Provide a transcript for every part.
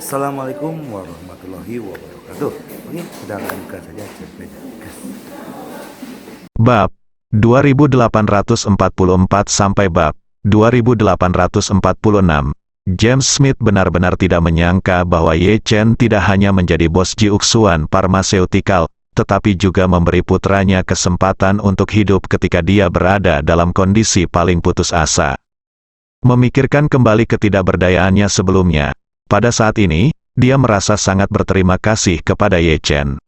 Assalamualaikum warahmatullahi wabarakatuh. Oke, kita lanjutkan saja cerita. Bab 2844 sampai bab 2846. James Smith benar-benar tidak menyangka bahwa Ye Chen tidak hanya menjadi bos Jiuxuan Pharmaceutical, tetapi juga memberi putranya kesempatan untuk hidup ketika dia berada dalam kondisi paling putus asa. Memikirkan kembali ketidakberdayaannya sebelumnya, pada saat ini, dia merasa sangat berterima kasih kepada Ye Chen.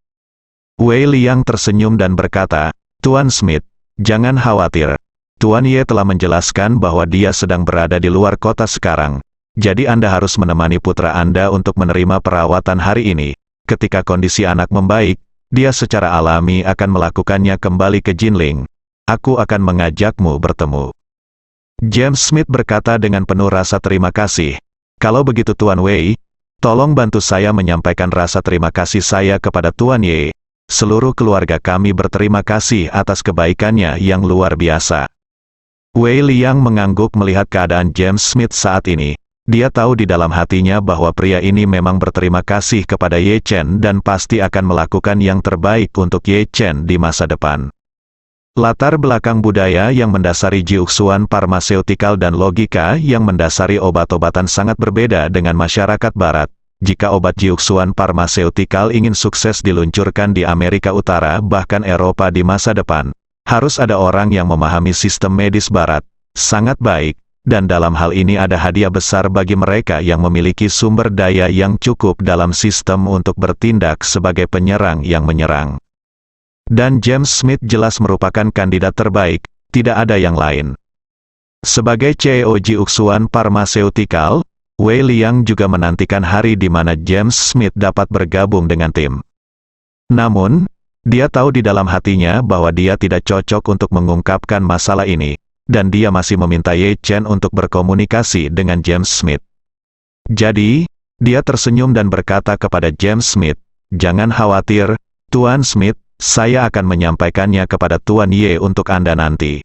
Wei Liang tersenyum dan berkata, "Tuan Smith, jangan khawatir. Tuan Ye telah menjelaskan bahwa dia sedang berada di luar kota sekarang. Jadi Anda harus menemani putra Anda untuk menerima perawatan hari ini. Ketika kondisi anak membaik, dia secara alami akan melakukannya kembali ke Jinling. Aku akan mengajakmu bertemu." James Smith berkata dengan penuh rasa terima kasih. "Kalau begitu Tuan Wei, tolong bantu saya menyampaikan rasa terima kasih saya kepada Tuan Ye. Seluruh keluarga kami berterima kasih atas kebaikannya yang luar biasa." Wei Liang mengangguk melihat keadaan James Smith saat ini. Dia tahu di dalam hatinya bahwa pria ini memang berterima kasih kepada Ye Chen dan pasti akan melakukan yang terbaik untuk Ye Chen di masa depan. Latar belakang budaya yang mendasari Jiuxuan Pharmaceutical dan logika yang mendasari obat-obatan sangat berbeda dengan masyarakat Barat. Jika obat Jiuxuan Pharmaceutical ingin sukses diluncurkan di Amerika Utara bahkan Eropa di masa depan, harus ada orang yang memahami sistem medis Barat sangat baik, dan dalam hal ini ada hadiah besar bagi mereka yang memiliki sumber daya yang cukup dalam sistem untuk bertindak sebagai penyerang yang menyerang. Dan James Smith jelas merupakan kandidat terbaik, tidak ada yang lain. Sebagai CEO Jiuxuan Pharmaceutical, Wei Liang juga menantikan hari di mana James Smith dapat bergabung dengan tim. Namun, dia tahu di dalam hatinya bahwa dia tidak cocok untuk mengungkapkan masalah ini, dan dia masih meminta Ye Chen untuk berkomunikasi dengan James Smith. Jadi, dia tersenyum dan berkata kepada James Smith, "Jangan khawatir, Tuan Smith, saya akan menyampaikannya kepada Tuan Ye untuk Anda nanti."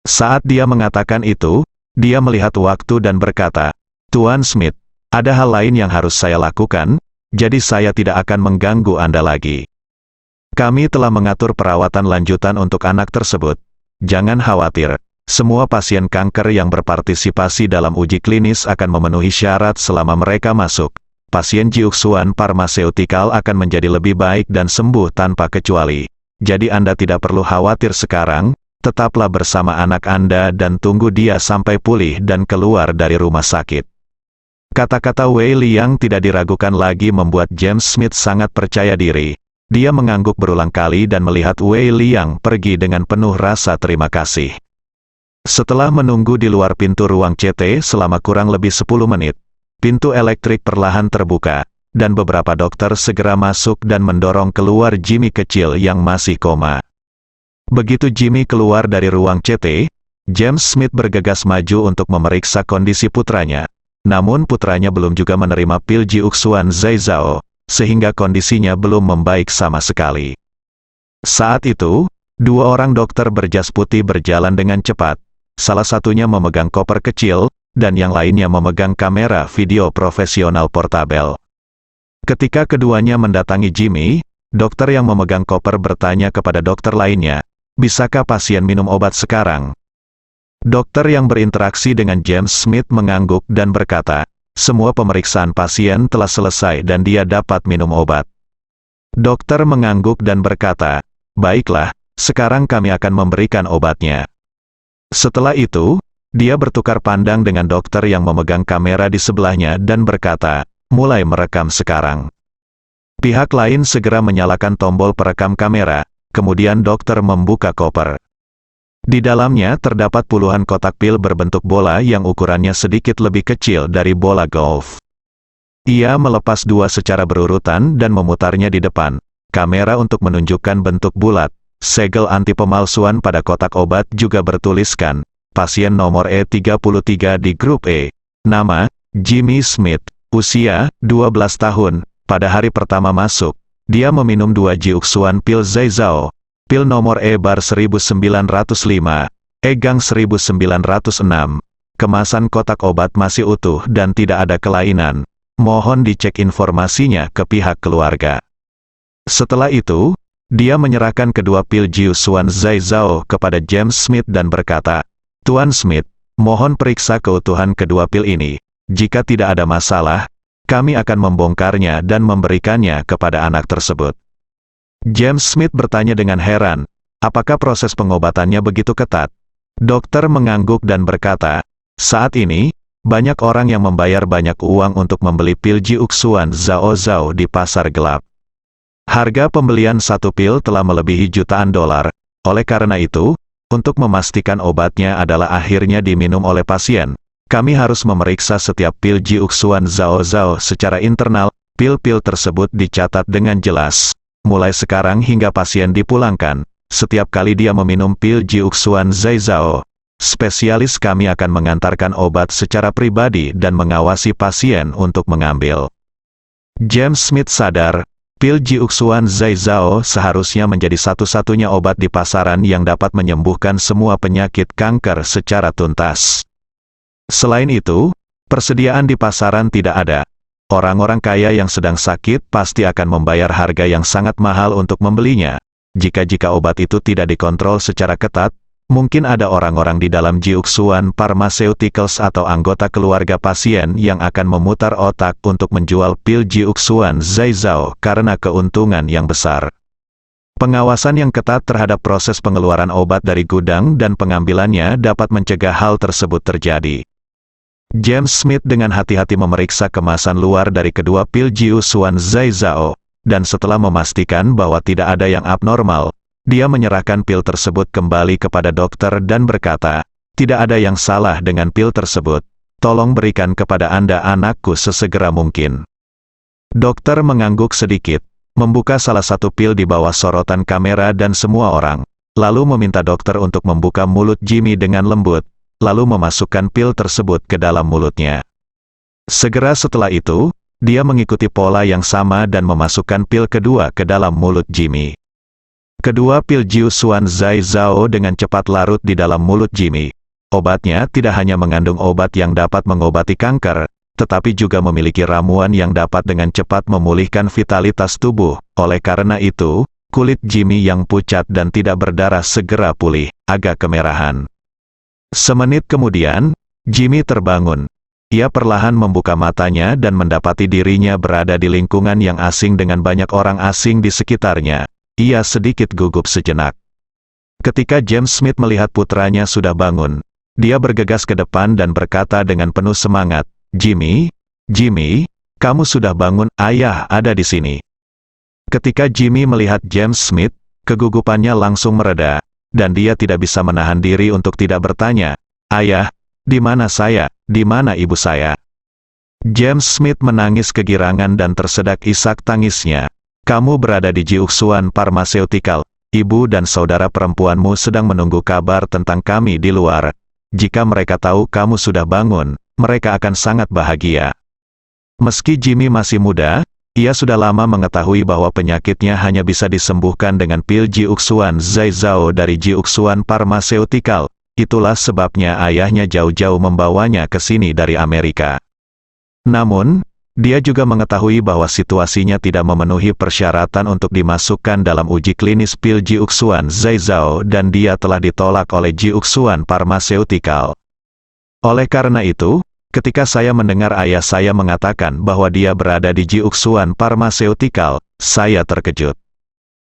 Saat dia mengatakan itu, dia melihat waktu dan berkata, "Tuan Smith, ada hal lain yang harus saya lakukan, jadi saya tidak akan mengganggu Anda lagi. Kami telah mengatur perawatan lanjutan untuk anak tersebut. Jangan khawatir, semua pasien kanker yang berpartisipasi dalam uji klinis akan memenuhi syarat selama mereka masuk. Pasien Jiuxuan Pharmaceutical akan menjadi lebih baik dan sembuh tanpa kecuali. Jadi Anda tidak perlu khawatir sekarang, tetaplah bersama anak Anda dan tunggu dia sampai pulih dan keluar dari rumah sakit." Kata-kata Wei Liang tidak diragukan lagi membuat James Smith sangat percaya diri. Dia mengangguk berulang kali dan melihat Wei Liang pergi dengan penuh rasa terima kasih. Setelah menunggu di luar pintu ruang CT selama kurang lebih 10 menit, pintu elektrik perlahan terbuka, dan beberapa dokter segera masuk dan mendorong keluar Jimmy kecil yang masih koma. Begitu Jimmy keluar dari ruang CT, James Smith bergegas maju untuk memeriksa kondisi putranya. Namun putranya belum juga menerima pil Jiuxuan Zaizao, sehingga kondisinya belum membaik sama sekali. Saat itu, dua orang dokter berjas putih berjalan dengan cepat. Salah satunya memegang koper kecil, dan yang lainnya memegang kamera video profesional portabel. Ketika keduanya mendatangi Jimmy, dokter yang memegang koper bertanya kepada dokter lainnya, "Bisakah pasien minum obat sekarang?" Dokter yang berinteraksi dengan James Smith mengangguk dan berkata, "Semua pemeriksaan pasien telah selesai dan dia dapat minum obat." Dokter mengangguk dan berkata, "Baiklah, sekarang kami akan memberikan obatnya." Setelah itu, dia bertukar pandang dengan dokter yang memegang kamera di sebelahnya dan berkata, "Mulai merekam sekarang." Pihak lain segera menyalakan tombol perekam kamera, kemudian dokter membuka koper. Di dalamnya terdapat puluhan kotak pil berbentuk bola yang ukurannya sedikit lebih kecil dari bola golf. Ia melepas dua secara berurutan dan memutarnya di depan kamera untuk menunjukkan bentuk bulat. Segel anti pemalsuan pada kotak obat juga bertuliskan, "Pasien nomor E33 di grup E. Nama, Jimmy Smith. Usia, 12 tahun. Pada hari pertama masuk, dia meminum 2 Jiuxuan pil Zaizao. Pil nomor E-bar 1905, E-gang 1906. Kemasan kotak obat masih utuh dan tidak ada kelainan. mohon dicek informasinya ke pihak keluarga. Setelah itu, dia menyerahkan kedua pil Jiusuan Zaizao kepada James Smith dan berkata, "Tuan Smith, mohon periksa keutuhan kedua pil ini. Jika tidak ada masalah, kami akan membongkarnya dan memberikannya kepada anak tersebut." James Smith bertanya dengan heran, apakah proses pengobatannya begitu ketat? Dokter mengangguk dan berkata, "Saat ini, banyak orang yang membayar banyak uang untuk membeli pil Jiusuan Zao di pasar gelap. Harga pembelian satu pil telah melebihi jutaan dolar. Oleh karena itu, untuk memastikan obatnya adalah akhirnya diminum oleh pasien, kami harus memeriksa setiap pil Jiusuan Zao secara internal. Pil-pil tersebut dicatat dengan jelas. Mulai sekarang hingga pasien dipulangkan, setiap kali dia meminum pil Jiusuan Zaizao, spesialis kami akan mengantarkan obat secara pribadi dan mengawasi pasien untuk mengambil." James Smith sadar, pil Jiusuan Zaizao seharusnya menjadi satu-satunya obat di pasaran yang dapat menyembuhkan semua penyakit kanker secara tuntas. Selain itu, persediaan di pasaran tidak ada. Orang-orang kaya yang sedang sakit pasti akan membayar harga yang sangat mahal untuk membelinya. Jika obat itu tidak dikontrol secara ketat, mungkin ada orang-orang di dalam Jiusuan Pharmaceuticals atau anggota keluarga pasien yang akan memutar otak untuk menjual pil Jiusuan Zaizao karena keuntungan yang besar. Pengawasan yang ketat terhadap proses pengeluaran obat dari gudang dan pengambilannya dapat mencegah hal tersebut terjadi. James Smith dengan hati-hati memeriksa kemasan luar dari kedua pil Jiusuan Zaizao, dan setelah memastikan bahwa tidak ada yang abnormal, dia menyerahkan pil tersebut kembali kepada dokter dan berkata, "Tidak ada yang salah dengan pil tersebut. Tolong berikan kepada Anda anakku sesegera mungkin." Dokter mengangguk sedikit, membuka salah satu pil di bawah sorotan kamera dan semua orang, lalu meminta dokter untuk membuka mulut Jimmy dengan lembut, lalu memasukkan pil tersebut ke dalam mulutnya. Segera setelah itu, dia mengikuti pola yang sama dan memasukkan pil kedua ke dalam mulut Jimmy. Kedua pil Jiusuan Zaizao dengan cepat larut di dalam mulut Jimmy. Obatnya tidak hanya mengandung obat yang dapat mengobati kanker, tetapi juga memiliki ramuan yang dapat dengan cepat memulihkan vitalitas tubuh. Oleh karena itu, kulit Jimmy yang pucat dan tidak berdarah segera pulih, agak kemerahan. Semenit kemudian, Jimmy terbangun. Ia perlahan membuka matanya dan mendapati dirinya berada di lingkungan yang asing dengan banyak orang asing di sekitarnya. Ia sedikit gugup sejenak. Ketika James Smith melihat putranya sudah bangun, dia bergegas ke depan dan berkata dengan penuh semangat, Jimmy, kamu sudah bangun, ayah ada di sini." Ketika Jimmy melihat James Smith, kegugupannya langsung mereda, dan dia tidak bisa menahan diri untuk tidak bertanya, "Ayah, di mana saya? Di mana ibu saya?" James Smith menangis kegirangan dan tersedak isak tangisnya. "Kamu berada di Jiusuan Pharmaceutical. Ibu dan saudara perempuanmu sedang menunggu kabar tentang kami di luar. Jika mereka tahu kamu sudah bangun, mereka akan sangat bahagia." Meski Jimmy masih muda, ia sudah lama mengetahui bahwa penyakitnya hanya bisa disembuhkan dengan pil Jiusuan Zaizao dari Jiusuan Pharmaceutical. Itulah sebabnya ayahnya jauh-jauh membawanya ke sini dari Amerika. Namun, dia juga mengetahui bahwa situasinya tidak memenuhi persyaratan untuk dimasukkan dalam uji klinis pil Jiusuan Zaizao dan dia telah ditolak oleh Jiusuan Pharmaceutical. Oleh karena itu, ketika saya mendengar ayah saya mengatakan bahwa dia berada di Jiusuan Pharmaceutical, saya terkejut.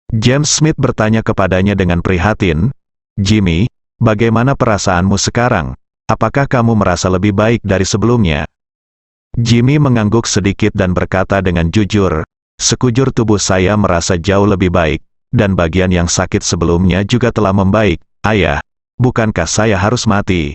James Smith bertanya kepadanya dengan prihatin, "Jimmy, bagaimana perasaanmu sekarang? Apakah kamu merasa lebih baik dari sebelumnya?" Jimmy mengangguk sedikit dan berkata dengan jujur, "Sekujur tubuh saya merasa jauh lebih baik, dan bagian yang sakit sebelumnya juga telah membaik. Ayah, bukankah saya harus mati?"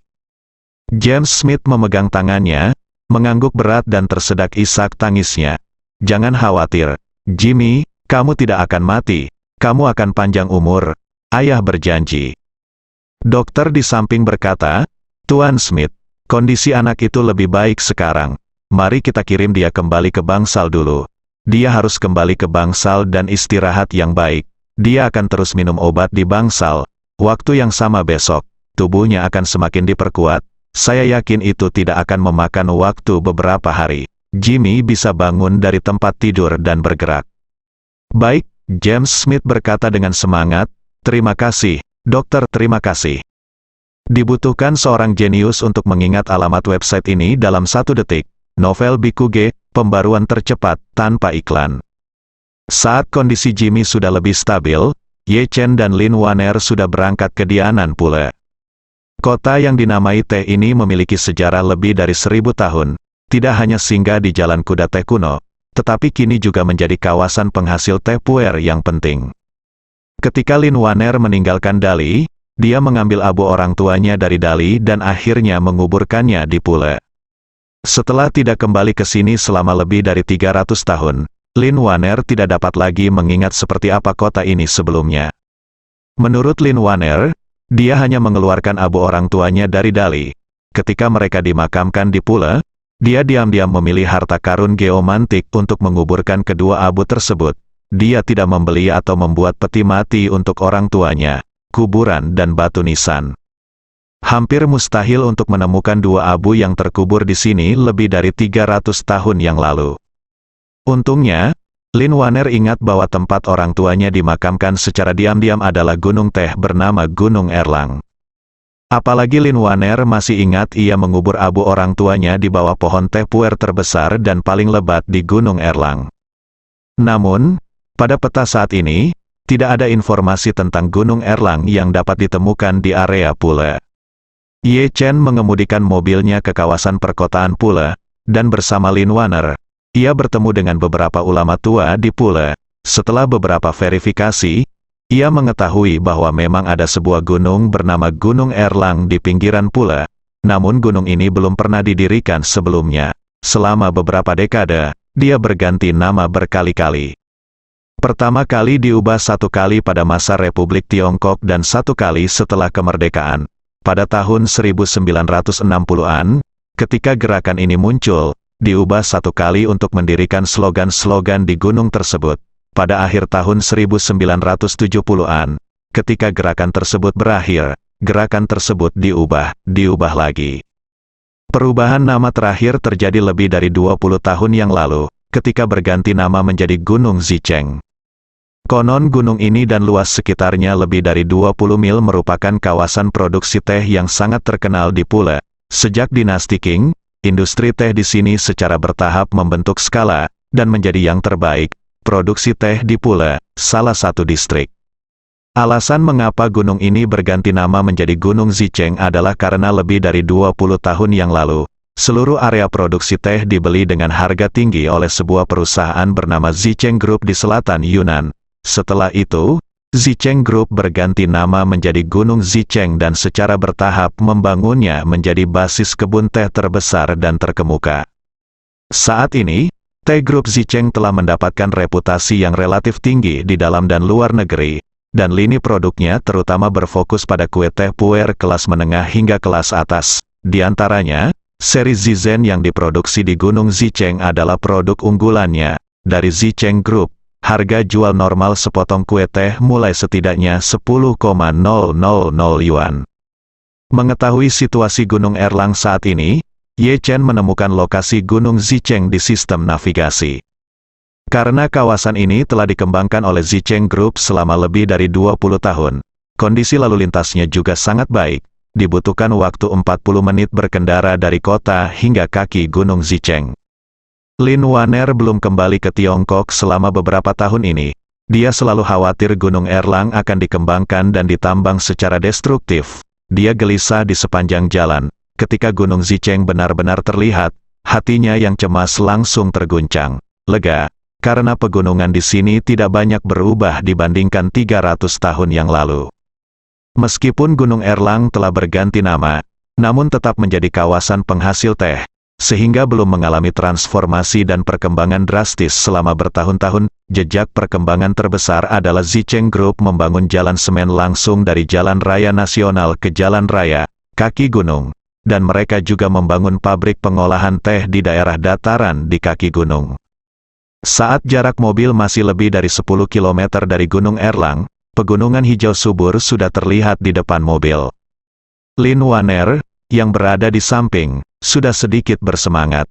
James Smith memegang tangannya, mengangguk berat dan tersedak isak tangisnya. "Jangan khawatir, Jimmy, kamu tidak akan mati, kamu akan panjang umur. Ayah berjanji." Dokter di samping berkata, "Tuan Smith, kondisi anak itu lebih baik sekarang. Mari kita kirim dia kembali ke bangsal dulu. Dia harus kembali ke bangsal dan istirahat yang baik. Dia akan terus minum obat di bangsal. Waktu yang sama besok, tubuhnya akan semakin diperkuat. Saya yakin itu tidak akan memakan waktu beberapa hari." Jimmy bisa bangun dari tempat tidur dan bergerak. "Baik," James Smith berkata dengan semangat, "Terima kasih, dokter, terima kasih." Dibutuhkan seorang jenius untuk mengingat alamat website ini dalam 1 detik. Novel Bikuge, pembaruan tercepat, tanpa iklan. Saat kondisi Jimmy sudah lebih stabil, Ye Chen dan Lin Wan'er sudah berangkat ke Dianan pula. Kota yang dinamai teh ini memiliki sejarah lebih dari 1000 tahun, tidak hanya singgah di jalan kuda teh kuno, tetapi kini juga menjadi kawasan penghasil teh puer yang penting. Ketika Lin Wan'er meninggalkan Dali, dia mengambil abu orang tuanya dari Dali dan akhirnya menguburkannya di Pule. Setelah tidak kembali ke sini selama lebih dari 300 tahun, Lin Wan'er tidak dapat lagi mengingat seperti apa kota ini sebelumnya. Menurut Lin Wan'er, dia hanya mengeluarkan abu orang tuanya dari Dali. Ketika mereka dimakamkan di Pule, dia diam-diam memilih harta karun geomantik untuk menguburkan kedua abu tersebut. Dia tidak membeli atau membuat peti mati untuk orang tuanya, kuburan dan batu nisan. Hampir mustahil untuk menemukan dua abu yang terkubur di sini lebih dari 300 tahun yang lalu. Untungnya, Lin Wan'er ingat bahwa tempat orang tuanya dimakamkan secara diam-diam adalah gunung teh bernama Gunung Erlang. Apalagi Lin Wan'er masih ingat ia mengubur abu orang tuanya di bawah pohon teh puer terbesar dan paling lebat di Gunung Erlang. Namun, pada peta saat ini, tidak ada informasi tentang Gunung Erlang yang dapat ditemukan di area Pule. Ye Chen mengemudikan mobilnya ke kawasan perkotaan Pule, dan bersama Lin Wan'er, ia bertemu dengan beberapa ulama tua di Pule. Setelah beberapa verifikasi, ia mengetahui bahwa memang ada sebuah gunung bernama Gunung Erlang di pinggiran Pule, namun gunung ini belum pernah didirikan sebelumnya. Selama beberapa dekade, dia berganti nama berkali-kali. Pertama kali diubah 1 kali pada masa Republik Tiongkok dan 1 kali setelah kemerdekaan. Pada tahun 1960-an, ketika gerakan ini muncul, diubah 1 kali untuk mendirikan slogan-slogan di gunung tersebut. Pada akhir tahun 1970-an, ketika gerakan tersebut berakhir, gerakan tersebut diubah lagi. Perubahan nama terakhir terjadi lebih dari 20 tahun yang lalu, ketika berganti nama menjadi Gunung Zicheng. Konon gunung ini dan luas sekitarnya lebih dari 20 mil merupakan kawasan produksi teh yang sangat terkenal di Pule. Sejak dinasti Qing, industri teh di sini secara bertahap membentuk skala, dan menjadi yang terbaik. Produksi teh di Pule, salah satu distrik. Alasan mengapa gunung ini berganti nama menjadi Gunung Zicheng adalah karena lebih dari 20 tahun yang lalu, seluruh area produksi teh dibeli dengan harga tinggi oleh sebuah perusahaan bernama Zicheng Group di selatan Yunnan. Setelah itu, Zicheng Group berganti nama menjadi Gunung Zicheng dan secara bertahap membangunnya menjadi basis kebun teh terbesar dan terkemuka. Saat ini, teh grup Zicheng telah mendapatkan reputasi yang relatif tinggi di dalam dan luar negeri, dan lini produknya terutama berfokus pada kue teh puer kelas menengah hingga kelas atas. Di antaranya, seri Zizen yang diproduksi di Gunung Zicheng adalah produk unggulannya. Dari Zicheng Group, harga jual normal sepotong kue teh mulai setidaknya 10,000 yuan. Mengetahui situasi Gunung Erlang saat ini, Ye Chen menemukan lokasi Gunung Zicheng di sistem navigasi. Karena kawasan ini telah dikembangkan oleh Zicheng Group selama lebih dari 20 tahun, kondisi lalu lintasnya juga sangat baik, dibutuhkan waktu 40 menit berkendara dari kota hingga kaki Gunung Zicheng. Lin Wan'er belum kembali ke Tiongkok selama beberapa tahun ini. Dia selalu khawatir Gunung Erlang akan dikembangkan dan ditambang secara destruktif. Dia gelisah di sepanjang jalan. Ketika Gunung Zicheng benar-benar terlihat, hatinya yang cemas langsung terguncang. Lega, karena pegunungan di sini tidak banyak berubah dibandingkan 300 tahun yang lalu. Meskipun Gunung Erlang telah berganti nama, namun tetap menjadi kawasan penghasil teh, sehingga belum mengalami transformasi dan perkembangan drastis selama bertahun-tahun. Jejak perkembangan terbesar adalah Zicheng Group membangun jalan semen langsung dari Jalan Raya Nasional ke Jalan Raya, kaki gunung, dan mereka juga membangun pabrik pengolahan teh di daerah dataran di kaki gunung. Saat jarak mobil masih lebih dari 10 km dari Gunung Erlang, pegunungan hijau subur sudah terlihat di depan mobil. Lin Wan'er, yang berada di samping, sudah sedikit bersemangat.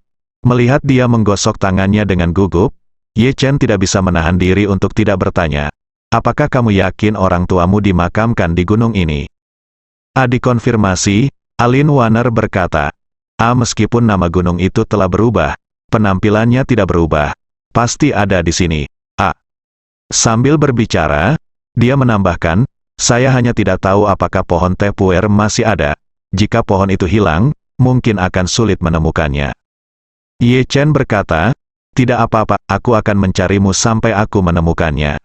Melihat dia menggosok tangannya dengan gugup, Ye Chen tidak bisa menahan diri untuk tidak bertanya, apakah kamu yakin orang tuamu dimakamkan di gunung ini? Dikonfirmasi, Alin Warner berkata, meskipun nama gunung itu telah berubah, penampilannya tidak berubah. Pasti ada di sini. Sambil berbicara, dia menambahkan, saya hanya tidak tahu apakah pohon teh puer masih ada. Jika pohon itu hilang, mungkin akan sulit menemukannya. Ye Chen berkata, tidak apa-apa, aku akan mencarimu sampai aku menemukannya.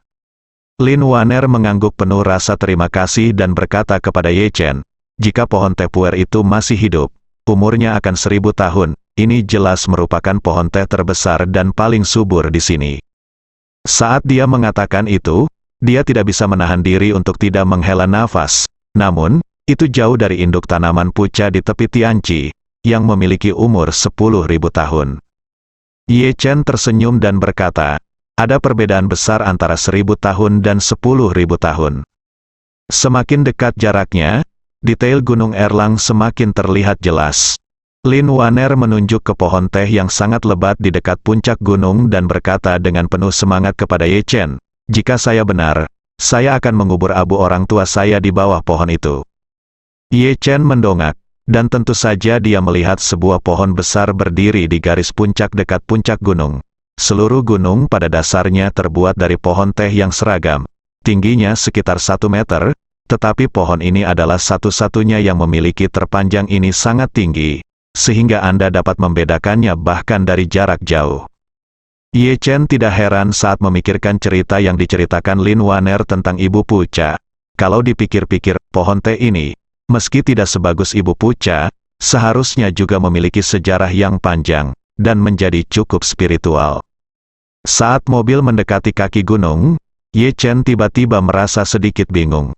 Lin Warner mengangguk penuh rasa terima kasih dan berkata kepada Ye Chen, jika pohon teh puer itu masih hidup, umurnya akan 1000 tahun, ini jelas merupakan pohon teh terbesar dan paling subur di sini. Saat dia mengatakan itu, dia tidak bisa menahan diri untuk tidak menghela nafas. Namun, itu jauh dari induk tanaman puca di tepi Tianqi, yang memiliki umur 10.000 tahun. Ye Chen tersenyum dan berkata, ada perbedaan besar antara 1000 tahun dan 10.000 tahun. Semakin dekat jaraknya, detail Gunung Erlang semakin terlihat jelas. Lin Warner menunjuk ke pohon teh yang sangat lebat di dekat puncak gunung dan berkata dengan penuh semangat kepada Ye Chen, jika saya benar, saya akan mengubur abu orang tua saya di bawah pohon itu. Ye Chen mendongak, dan tentu saja dia melihat sebuah pohon besar berdiri di garis puncak dekat puncak gunung. Seluruh gunung pada dasarnya terbuat dari pohon teh yang seragam, tingginya sekitar 1 meter, tetapi pohon ini adalah satu-satunya yang memiliki terpanjang ini sangat tinggi, sehingga Anda dapat membedakannya bahkan dari jarak jauh. Ye Chen tidak heran saat memikirkan cerita yang diceritakan Lin Warner tentang Ibu Puca. Kalau dipikir-pikir, pohon teh ini, meski tidak sebagus Ibu Puca, seharusnya juga memiliki sejarah yang panjang, dan menjadi cukup spiritual. Saat mobil mendekati kaki gunung, Ye Chen tiba-tiba merasa sedikit bingung.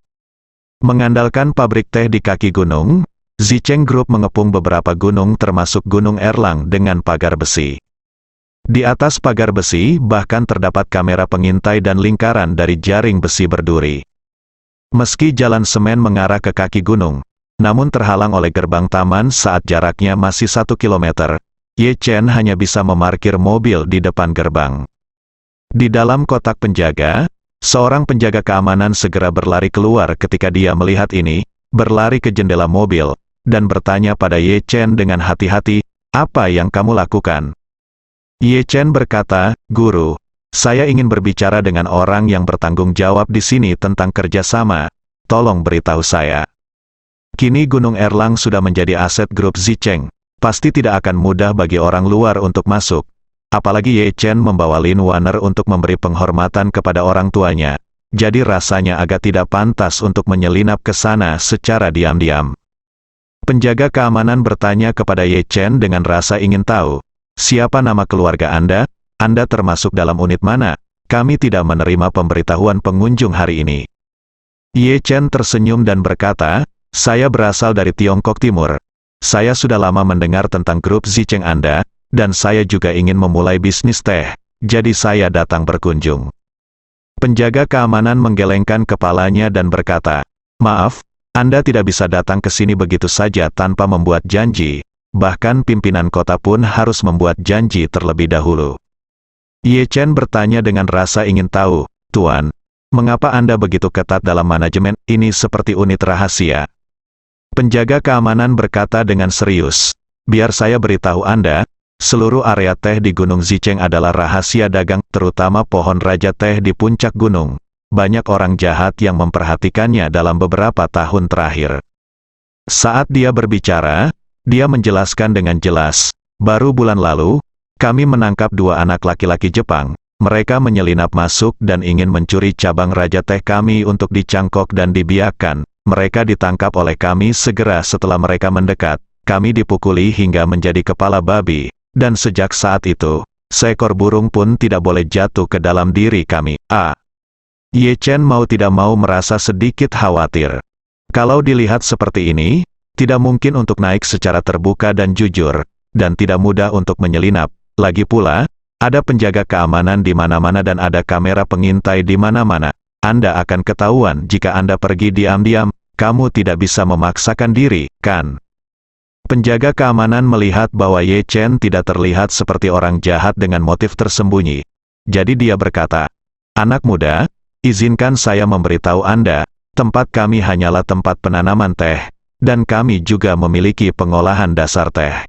Mengandalkan pabrik teh di kaki gunung, Zicheng Group mengepung beberapa gunung termasuk Gunung Erlang dengan pagar besi. Di atas pagar besi bahkan terdapat kamera pengintai dan lingkaran dari jaring besi berduri. Meski jalan semen mengarah ke kaki gunung, namun terhalang oleh gerbang taman saat jaraknya masih 1 kilometer, Ye Chen hanya bisa memarkir mobil di depan gerbang. Di dalam kotak penjaga, seorang penjaga keamanan segera berlari keluar ketika dia melihat ini, berlari ke jendela mobil, dan bertanya pada Ye Chen dengan hati-hati, apa yang kamu lakukan? Ye Chen berkata, Guru, saya ingin berbicara dengan orang yang bertanggung jawab di sini tentang kerjasama, tolong beritahu saya. Kini Gunung Erlang sudah menjadi aset grup Zicheng, pasti tidak akan mudah bagi orang luar untuk masuk, apalagi Ye Chen membawa Lin Warner untuk memberi penghormatan kepada orang tuanya, jadi rasanya agak tidak pantas untuk menyelinap ke sana secara diam-diam. Penjaga keamanan bertanya kepada Ye Chen dengan rasa ingin tahu, siapa nama keluarga Anda? Anda termasuk dalam unit mana? Kami tidak menerima pemberitahuan pengunjung hari ini. Ye Chen tersenyum dan berkata, saya berasal dari Tiongkok Timur. Saya sudah lama mendengar tentang grup Zicheng Anda, dan saya juga ingin memulai bisnis teh, jadi saya datang berkunjung. Penjaga keamanan menggelengkan kepalanya dan berkata, maaf, Anda tidak bisa datang ke sini begitu saja tanpa membuat janji, bahkan pimpinan kota pun harus membuat janji terlebih dahulu. Ye Chen bertanya dengan rasa ingin tahu, Tuan, mengapa Anda begitu ketat dalam manajemen ini seperti unit rahasia? Penjaga keamanan berkata dengan serius, biar saya beritahu Anda, seluruh area teh di Gunung Zicheng adalah rahasia dagang, terutama pohon raja teh di puncak gunung. Banyak orang jahat yang memperhatikannya dalam beberapa tahun terakhir. Saat dia berbicara, dia menjelaskan dengan jelas, baru bulan lalu, kami menangkap 2 anak laki-laki Jepang. Mereka menyelinap masuk dan ingin mencuri cabang raja teh kami untuk dicangkok dan dibiarkan. Mereka ditangkap oleh kami segera setelah mereka mendekat. Kami dipukuli hingga menjadi kepala babi, dan sejak saat itu, seekor burung pun tidak boleh jatuh ke dalam diri kami. Ye Chen mau tidak mau merasa sedikit khawatir. Kalau dilihat seperti ini, tidak mungkin untuk naik secara terbuka dan jujur, dan tidak mudah untuk menyelinap. Lagi pula, ada penjaga keamanan di mana-mana dan ada kamera pengintai di mana-mana. Anda akan ketahuan jika Anda pergi diam-diam, kamu tidak bisa memaksakan diri, kan? Penjaga keamanan melihat bahwa Ye Chen tidak terlihat seperti orang jahat dengan motif tersembunyi. Jadi dia berkata, "Anak muda, izinkan saya memberitahu Anda, tempat kami hanyalah tempat penanaman teh, dan kami juga memiliki pengolahan dasar teh.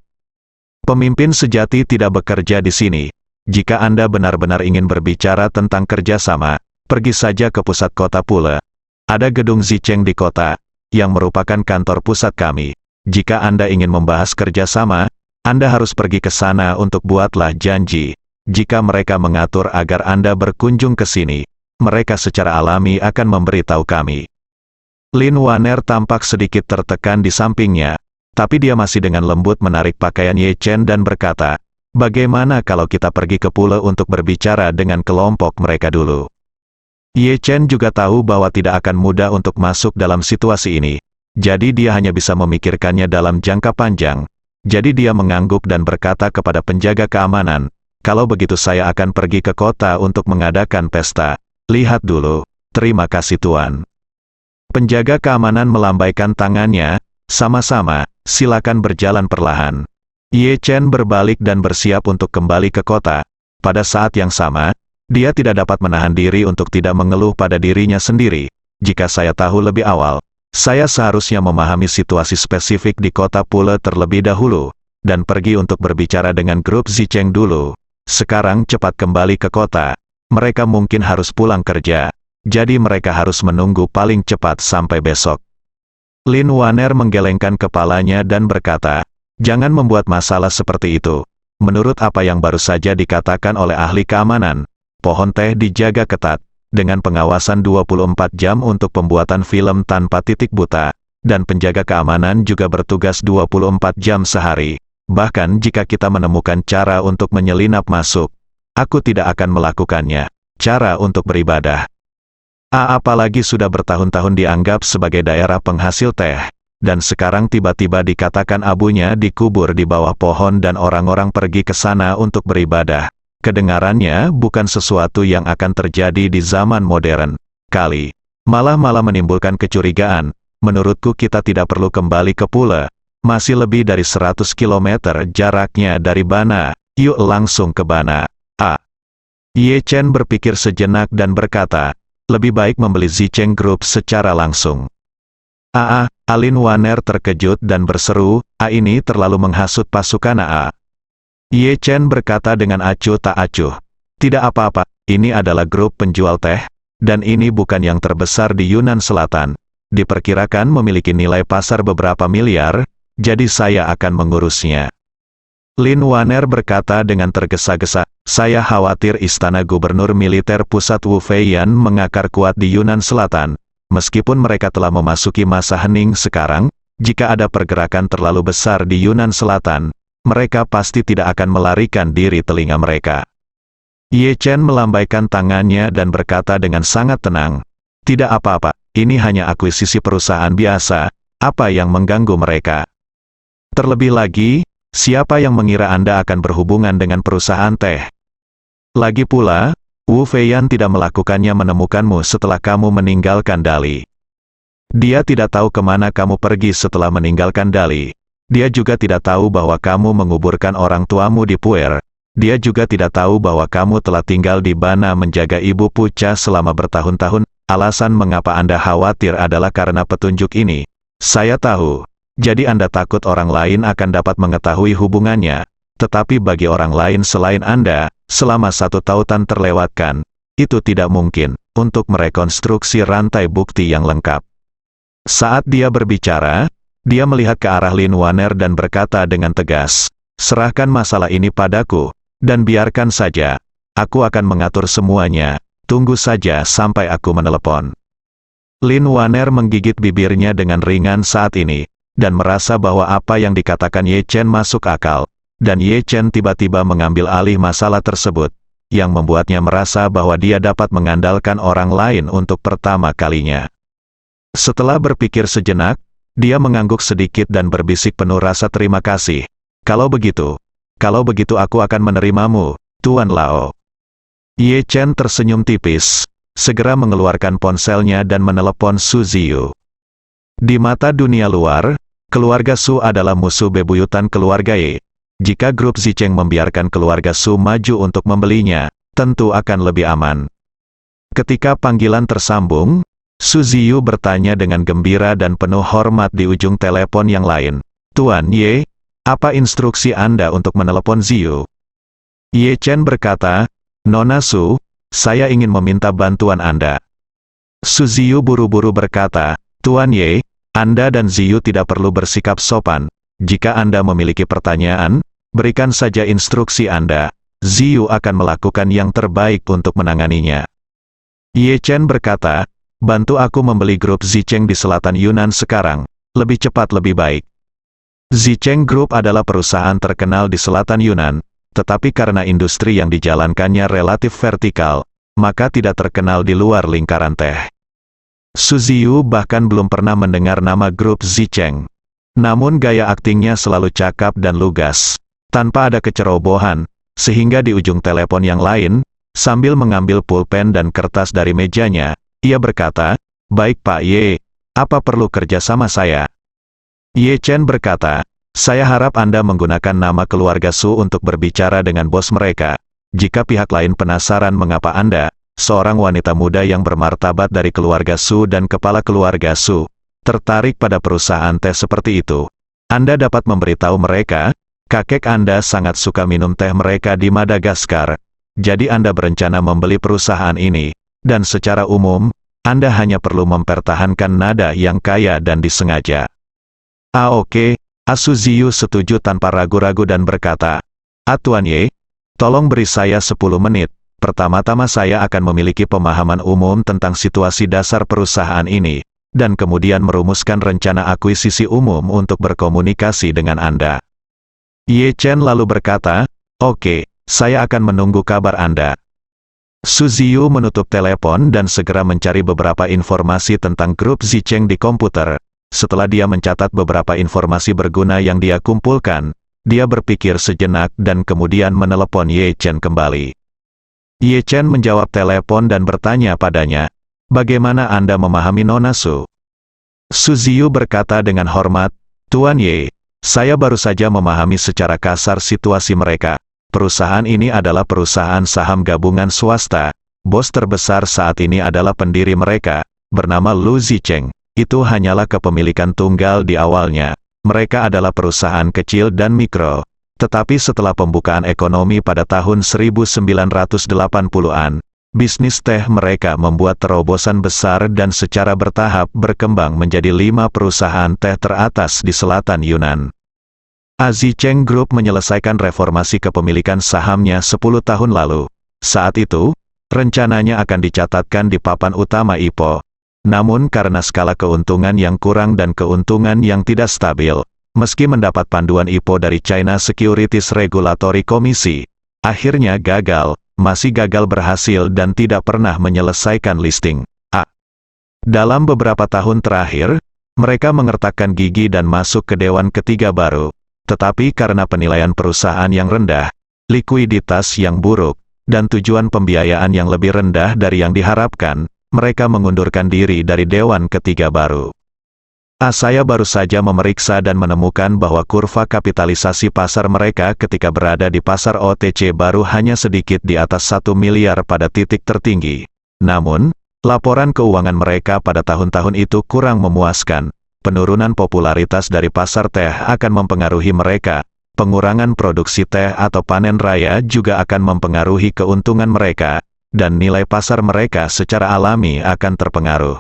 Pemimpin sejati tidak bekerja di sini. Jika Anda benar-benar ingin berbicara tentang kerjasama, pergi saja ke pusat kota Pule. Ada gedung Zicheng di kota, yang merupakan kantor pusat kami. Jika Anda ingin membahas kerjasama, Anda harus pergi ke sana untuk buatlah janji. Jika mereka mengatur agar Anda berkunjung ke sini, mereka secara alami akan memberitahu kami." Lin Waner tampak sedikit tertekan di sampingnya, tapi dia masih dengan lembut menarik pakaian Ye Chen dan berkata, "Bagaimana kalau kita pergi ke Pule untuk berbicara dengan kelompok mereka dulu?" Ye Chen juga tahu bahwa tidak akan mudah untuk masuk dalam situasi ini. Jadi dia hanya bisa memikirkannya dalam jangka panjang. Jadi dia mengangguk dan berkata kepada penjaga keamanan, "Kalau begitu saya akan pergi ke kota untuk mengadakan pesta. Lihat dulu." "Terima kasih Tuan." Penjaga keamanan melambaikan tangannya, "Sama-sama, silakan berjalan perlahan." Ye Chen berbalik dan bersiap untuk kembali ke kota. Pada saat yang sama, dia tidak dapat menahan diri untuk tidak mengeluh pada dirinya sendiri. Jika saya tahu lebih awal, saya seharusnya memahami situasi spesifik di kota Pule terlebih dahulu, dan pergi untuk berbicara dengan grup Zicheng dulu. Sekarang cepat kembali ke kota. Mereka mungkin harus pulang kerja, jadi mereka harus menunggu paling cepat sampai besok. Lin Waner menggelengkan kepalanya dan berkata, "Jangan membuat masalah seperti itu. Menurut apa yang baru saja dikatakan oleh ahli keamanan, pohon teh dijaga ketat, dengan pengawasan 24 jam untuk pembuatan film tanpa titik buta, dan penjaga keamanan juga bertugas 24 jam sehari. Bahkan jika kita menemukan cara untuk menyelinap masuk, aku tidak akan melakukannya. Cara untuk beribadah. Apalagi sudah bertahun-tahun dianggap sebagai daerah penghasil teh, dan sekarang tiba-tiba dikatakan abunya dikubur di bawah pohon dan orang-orang pergi ke sana untuk beribadah. Kedengarannya bukan sesuatu yang akan terjadi di zaman modern. Malah menimbulkan kecurigaan. Menurutku kita tidak perlu kembali ke Pule. Masih lebih dari 100 km jaraknya dari Bana. Yuk langsung ke Bana." Ye Chen berpikir sejenak dan berkata, "Lebih baik membeli Zicheng Group secara langsung." Lin Waner terkejut dan berseru, "Ini terlalu menghasut pasukan AA." Ye Chen berkata dengan acuh tak acuh, "Tidak apa-apa, ini adalah grup penjual teh, dan ini bukan yang terbesar di Yunnan Selatan. Diperkirakan memiliki nilai pasar beberapa miliar, jadi saya akan mengurusnya." Lin Waner berkata dengan tergesa-gesa, "Saya khawatir Istana Gubernur Militer Pusat Wu Feiyan mengakar kuat di Yunnan Selatan. Meskipun mereka telah memasuki masa hening sekarang, jika ada pergerakan terlalu besar di Yunnan Selatan, mereka pasti tidak akan melarikan diri telinga mereka." Ye Chen melambaikan tangannya dan berkata dengan sangat tenang, "Tidak apa-apa, ini hanya akuisisi perusahaan biasa, apa yang mengganggu mereka? Terlebih lagi, siapa yang mengira Anda akan berhubungan dengan perusahaan teh? Lagi pula, Wu Feiyan tidak melakukannya menemukanmu setelah kamu meninggalkan Dali. Dia tidak tahu kemana kamu pergi setelah meninggalkan Dali. Dia juga tidak tahu bahwa kamu menguburkan orang tuamu di Puer. Dia juga tidak tahu bahwa kamu telah tinggal di Bana menjaga ibu Puca selama bertahun-tahun. Alasan mengapa Anda khawatir adalah karena petunjuk ini. Saya tahu. Jadi Anda takut orang lain akan dapat mengetahui hubungannya. Tetapi bagi orang lain selain Anda, selama satu tautan terlewatkan, itu tidak mungkin untuk merekonstruksi rantai bukti yang lengkap." Saat dia berbicara, dia melihat ke arah Lin Waner dan berkata dengan tegas, "Serahkan masalah ini padaku, dan biarkan saja. Aku akan mengatur semuanya. Tunggu saja sampai aku menelepon." Lin Waner menggigit bibirnya dengan ringan saat ini, dan merasa bahwa apa yang dikatakan Ye Chen masuk akal, dan Ye Chen tiba-tiba mengambil alih masalah tersebut, yang membuatnya merasa bahwa dia dapat mengandalkan orang lain untuk pertama kalinya. Setelah berpikir sejenak, dia mengangguk sedikit dan berbisik penuh rasa terima kasih. Kalau begitu aku akan menerimamu, Tuan Lao." Ye Chen tersenyum tipis, segera mengeluarkan ponselnya dan menelepon Su Ziyu. Di mata dunia luar, Keluarga Su adalah musuh bebuyutan keluarga Ye. Jika grup Zicheng membiarkan keluarga Su maju untuk membelinya, tentu akan lebih aman. Ketika panggilan tersambung, Su Ziyu bertanya dengan gembira dan penuh hormat di ujung telepon yang lain. Tuan Ye, apa instruksi Anda untuk menelepon Ziyu? Ye Chen berkata, Nona Su, saya ingin meminta bantuan Anda. Su Ziyu buru-buru berkata, Tuan Ye, Anda dan Ziyu tidak perlu bersikap sopan. Jika Anda memiliki pertanyaan, berikan saja instruksi Anda. Ziyu akan melakukan yang terbaik untuk menanganinya. Ye Chen berkata, bantu aku membeli grup Zicheng di selatan Yunnan sekarang, lebih cepat lebih baik. Zicheng Group adalah perusahaan terkenal di selatan Yunnan, tetapi karena industri yang dijalankannya relatif vertikal, maka tidak terkenal di luar lingkaran teh. Su Ziyu bahkan belum pernah mendengar nama grup Zicheng. Namun gaya aktingnya selalu cakap dan lugas, tanpa ada kecerobohan, sehingga di ujung telepon yang lain, sambil mengambil pulpen dan kertas dari mejanya, ia berkata, baik Pak Ye, apa perlu kerja sama saya? Ye Chen berkata, saya harap Anda menggunakan nama keluarga Su untuk berbicara dengan bos mereka. Jika pihak lain penasaran mengapa Anda, seorang wanita muda yang bermartabat dari keluarga Su dan kepala keluarga Su, tertarik pada perusahaan teh seperti itu, Anda dapat memberitahu mereka, kakek Anda sangat suka minum teh mereka di Madagaskar. Jadi Anda berencana membeli perusahaan ini, dan secara umum, Anda hanya perlu mempertahankan nada yang kaya dan disengaja. Oke, Su Ziyu setuju tanpa ragu-ragu dan berkata, Tuan Ye, tolong beri saya 10 menit. Pertama-tama saya akan memiliki pemahaman umum tentang situasi dasar perusahaan ini, dan kemudian merumuskan rencana akuisisi umum untuk berkomunikasi dengan Anda. Ye Chen lalu berkata, oke, saya akan menunggu kabar Anda. Su Ziyu menutup telepon dan segera mencari beberapa informasi tentang grup Zicheng di komputer. Setelah dia mencatat beberapa informasi berguna yang dia kumpulkan, dia berpikir sejenak dan kemudian menelepon Ye Chen kembali. Ye Chen menjawab telepon dan bertanya padanya, bagaimana Anda memahami Nona Su? Su Ziyu berkata dengan hormat, Tuan Ye, saya baru saja memahami secara kasar situasi mereka. Perusahaan ini adalah perusahaan saham gabungan swasta. Bos terbesar saat ini adalah pendiri mereka, bernama Lu Zicheng. Itu hanyalah kepemilikan tunggal di awalnya. Mereka adalah perusahaan kecil dan mikro. Tetapi setelah pembukaan ekonomi pada tahun 1980-an, bisnis teh mereka membuat terobosan besar dan secara bertahap berkembang menjadi 5 perusahaan teh teratas di selatan Yunnan. Zicheng Group menyelesaikan reformasi kepemilikan sahamnya 10 tahun lalu. Saat itu, rencananya akan dicatatkan di papan utama IPO. Namun karena skala keuntungan yang kurang dan keuntungan yang tidak stabil, meski mendapat panduan IPO dari China Securities Regulatory Commission, akhirnya masih gagal berhasil dan tidak pernah menyelesaikan listing. Dalam beberapa tahun terakhir, mereka mengertakkan gigi dan masuk ke dewan ketiga baru. Tetapi karena penilaian perusahaan yang rendah, likuiditas yang buruk, dan tujuan pembiayaan yang lebih rendah dari yang diharapkan, mereka mengundurkan diri dari dewan ketiga baru. Saya baru saja memeriksa dan menemukan bahwa kurva kapitalisasi pasar mereka ketika berada di pasar OTC baru hanya sedikit di atas 1 miliar pada titik tertinggi. Namun, laporan keuangan mereka pada tahun-tahun itu kurang memuaskan. Penurunan popularitas dari pasar teh akan mempengaruhi mereka. Pengurangan produksi teh atau panen raya juga akan mempengaruhi keuntungan mereka, dan nilai pasar mereka secara alami akan terpengaruh.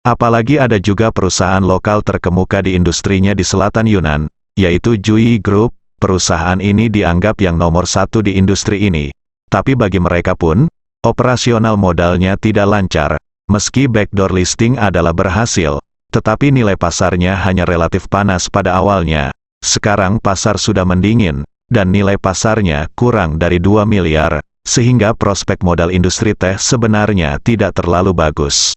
Apalagi ada juga perusahaan lokal terkemuka di industrinya di selatan Yunnan, yaitu Jui Group. Perusahaan ini dianggap yang nomor 1 di industri ini. Tapi bagi mereka pun, operasional modalnya tidak lancar. Meski backdoor listing adalah berhasil, tetapi nilai pasarnya hanya relatif panas pada awalnya. Sekarang pasar sudah mendingin, dan nilai pasarnya kurang dari 2 miliar, sehingga prospek modal industri teh sebenarnya tidak terlalu bagus.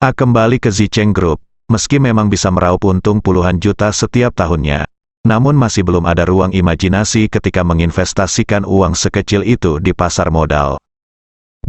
Kembali ke Zicheng Group, meski memang bisa meraup untung puluhan juta setiap tahunnya, namun masih belum ada ruang imajinasi ketika menginvestasikan uang sekecil itu di pasar modal.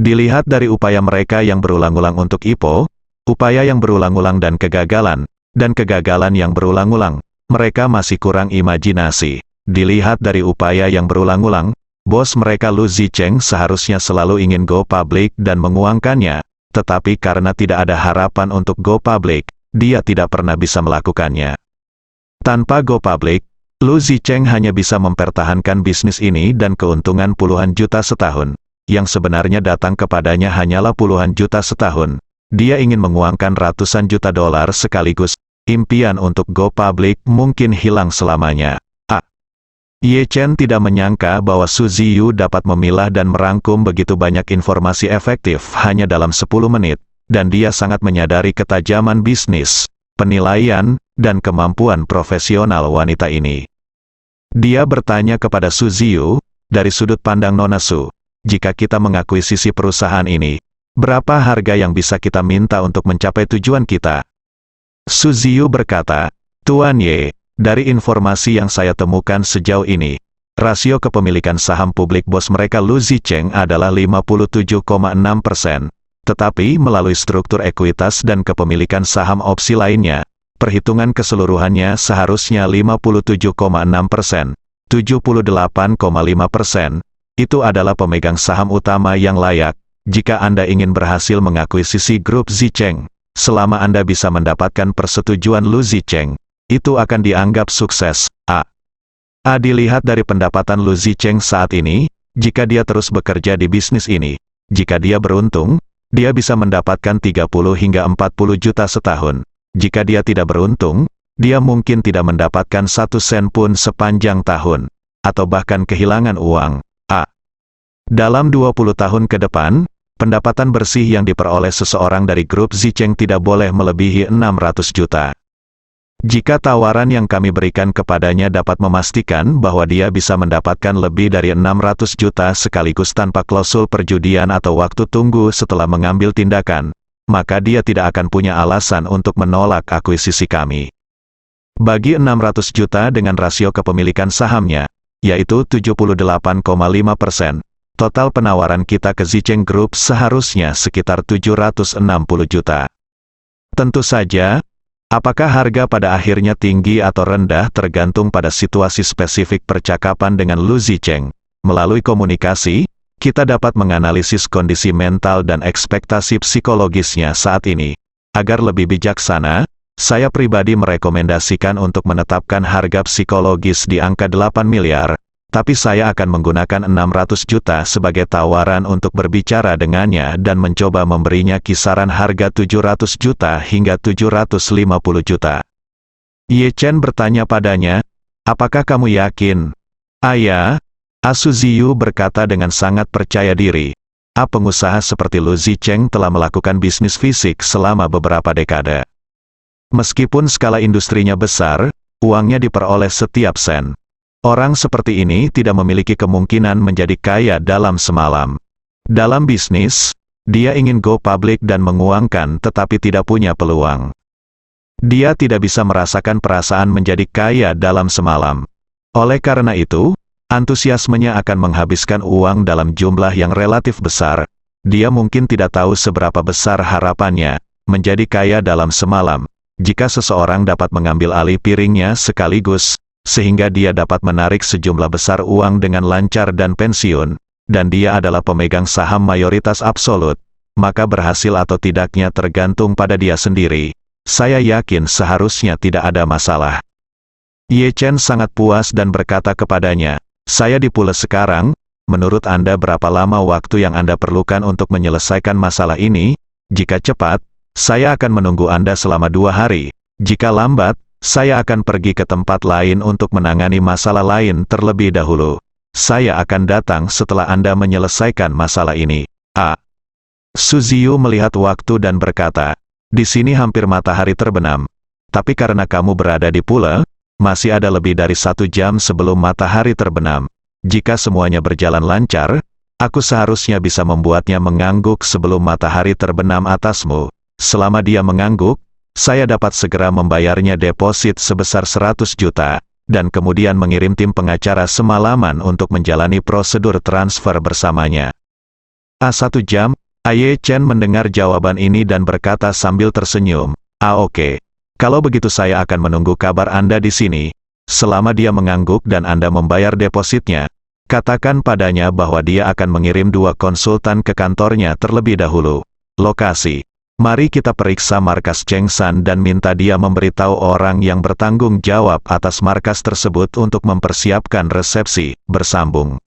Dilihat dari upaya mereka yang berulang-ulang untuk IPO, upaya yang berulang-ulang dan kegagalan, dan kegagalan yang berulang-ulang, mereka masih kurang imajinasi. Dilihat dari upaya yang berulang-ulang, bos mereka Lu Zicheng seharusnya selalu ingin go public dan menguangkannya, tetapi karena tidak ada harapan untuk go public, dia tidak pernah bisa melakukannya. Tanpa go public, Lu Zicheng hanya bisa mempertahankan bisnis ini dan keuntungan puluhan juta setahun. Yang sebenarnya datang kepadanya hanyalah puluhan juta setahun. Dia ingin menguangkan ratusan juta dolar sekaligus. Impian untuk go public mungkin hilang selamanya. Ye Chen tidak menyangka bahwa Su Ziyu dapat memilah dan merangkum begitu banyak informasi efektif hanya dalam 10 menit, dan dia sangat menyadari ketajaman bisnis, penilaian, dan kemampuan profesional wanita ini. Dia bertanya kepada Su Ziyu, dari sudut pandang Nona Su, jika kita mengakuisisi perusahaan ini, berapa harga yang bisa kita minta untuk mencapai tujuan kita? Su Ziyu berkata, Tuan Ye, dari informasi yang saya temukan sejauh ini, rasio kepemilikan saham publik bos mereka Lu Zicheng adalah 57,6%. Tetapi melalui struktur ekuitas dan kepemilikan saham opsi lainnya, perhitungan keseluruhannya seharusnya 57,6%, 78,5%. Itu adalah pemegang saham utama yang layak, jika Anda ingin berhasil mengakuisisi grup Zicheng. Selama Anda bisa mendapatkan persetujuan Lu Zicheng, itu akan dianggap sukses. Dilihat dari pendapatan Lu Zicheng saat ini, jika dia terus bekerja di bisnis ini, jika dia beruntung, dia bisa mendapatkan 30 hingga 40 juta setahun. Jika dia tidak beruntung, dia mungkin tidak mendapatkan 1 sen pun sepanjang tahun, atau bahkan kehilangan uang. Dalam 20 tahun ke depan, pendapatan bersih yang diperoleh seseorang dari grup Zicheng tidak boleh melebihi 600 juta. Jika tawaran yang kami berikan kepadanya dapat memastikan bahwa dia bisa mendapatkan lebih dari 600 juta sekaligus tanpa klausul perjudian atau waktu tunggu setelah mengambil tindakan, maka dia tidak akan punya alasan untuk menolak akuisisi kami. Bagi 600 juta dengan rasio kepemilikan sahamnya, yaitu 78,5%, total penawaran kita ke Zicheng Group seharusnya sekitar 760 juta. Tentu saja, apakah harga pada akhirnya tinggi atau rendah tergantung pada situasi spesifik percakapan dengan Lu Zicheng. Melalui komunikasi, kita dapat menganalisis kondisi mental dan ekspektasi psikologisnya saat ini. Agar lebih bijaksana, saya pribadi merekomendasikan untuk menetapkan harga psikologis di angka 8 miliar, tapi saya akan menggunakan 600 juta sebagai tawaran untuk berbicara dengannya dan mencoba memberinya kisaran harga 700 juta hingga 750 juta. Ye Chen bertanya padanya, apakah kamu yakin? Ya. Su Ziyu berkata dengan sangat percaya diri. Pengusaha seperti Lu Zicheng telah melakukan bisnis fisik selama beberapa dekade. Meskipun skala industrinya besar, uangnya diperoleh setiap sen. Orang seperti ini tidak memiliki kemungkinan menjadi kaya dalam semalam. Dalam bisnis, dia ingin go public dan menguangkan tetapi tidak punya peluang. Dia tidak bisa merasakan perasaan menjadi kaya dalam semalam. Oleh karena itu, antusiasmenya akan menghabiskan uang dalam jumlah yang relatif besar. Dia mungkin tidak tahu seberapa besar harapannya menjadi kaya dalam semalam, jika seseorang dapat mengambil alih piringnya sekaligus, sehingga dia dapat menarik sejumlah besar uang dengan lancar dan pensiun, dan dia adalah pemegang saham mayoritas absolut, maka berhasil atau tidaknya tergantung pada dia sendiri. Saya yakin seharusnya tidak ada masalah. Ye Chen sangat puas dan berkata kepadanya, saya di Pula sekarang, menurut Anda berapa lama waktu yang Anda perlukan untuk menyelesaikan masalah ini? Jika cepat, saya akan menunggu Anda selama 2 hari. Jika lambat, saya akan pergi ke tempat lain untuk menangani masalah lain terlebih dahulu. Saya akan datang setelah Anda menyelesaikan masalah ini. Su Ziyu melihat waktu dan berkata, di sini hampir matahari terbenam. Tapi karena kamu berada di Pula, masih ada lebih dari 1 jam sebelum matahari terbenam. Jika semuanya berjalan lancar, aku seharusnya bisa membuatnya mengangguk sebelum matahari terbenam atasmu. Selama dia mengangguk, saya dapat segera membayarnya deposit sebesar 100 juta, dan kemudian mengirim tim pengacara semalaman untuk menjalani prosedur transfer bersamanya. 1 jam? Ye Chen mendengar jawaban ini dan berkata sambil tersenyum, oke. Kalau begitu saya akan menunggu kabar Anda di sini. Selama dia mengangguk dan Anda membayar depositnya, katakan padanya bahwa dia akan mengirim 2 konsultan ke kantornya terlebih dahulu. Lokasi. Mari kita periksa markas Cheng San dan minta dia memberitahu orang yang bertanggung jawab atas markas tersebut untuk mempersiapkan resepsi. Bersambung.